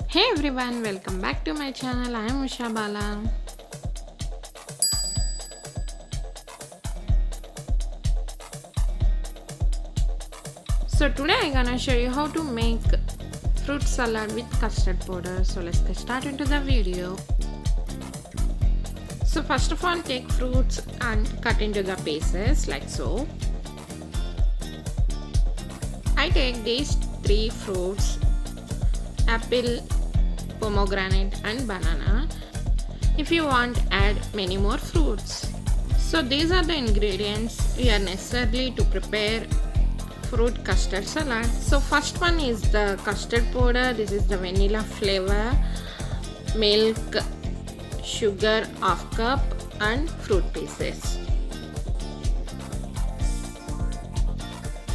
Hey everyone, welcome back to my channel. I am Usha Bala. So today I'm gonna show you how to make fruit salad with custard powder. So let's get started into the video. So first of all, take fruits and cut into the pieces like so. I take these three fruits: apple, pomegranate and banana. If you want, add many more fruits. So these are the ingredients we are necessary to prepare fruit custard salad. So first one is the custard powder. This is the vanilla flavor, milk, sugar half cup and fruit pieces.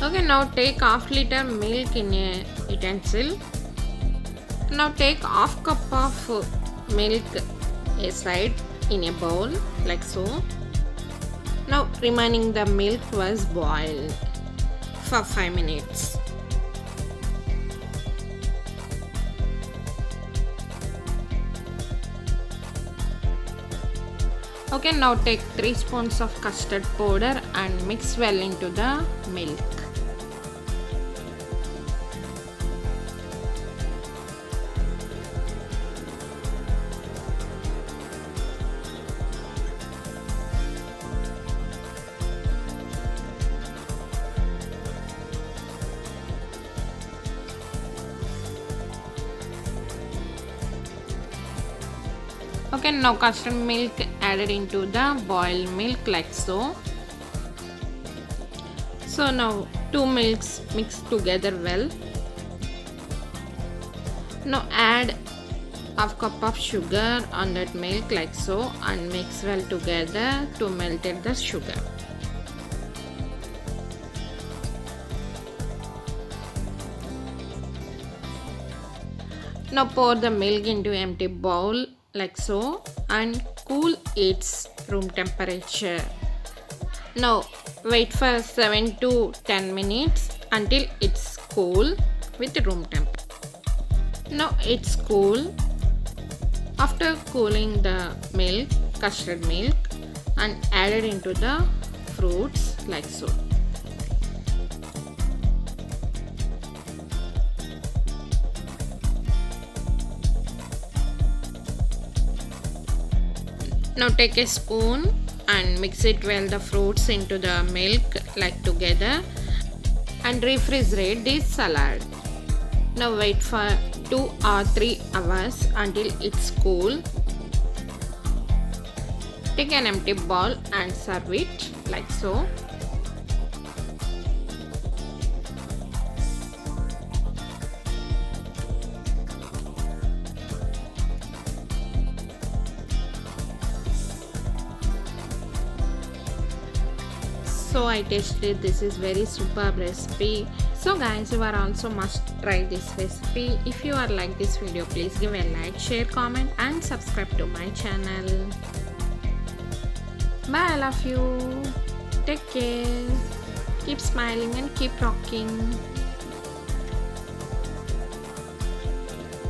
Okay, now take half liter milk in a utensil. Now take half cup of milk aside in a bowl like so. Now remaining the milk was boiled for 5 minutes. Okay, now take 3 spoons of custard powder and mix well into the milk. Okay, now custard milk added into the boiled milk like so. So now 2 milks mixed together well. Now add half cup of sugar on that milk like so and mix well together to melt the sugar. Now pour the milk into empty bowl like so and cool its room temperature. Now wait for 7 to 10 minutes until it's cool with room temp. Now it's cool. After cooling the milk, custard milk, and added into the fruits like so. Now take a spoon and mix it well the fruits into the milk like together and refrigerate this salad. Now wait for 2 or 3 hours until it's cool. Take an empty bowl and serve it like so. So I tasted, this is very superb recipe. So guys, you are also must try this recipe. If you are like this video, please give a like, share, comment and subscribe to my channel. Bye, I love you. Take care. Keep smiling and keep rocking.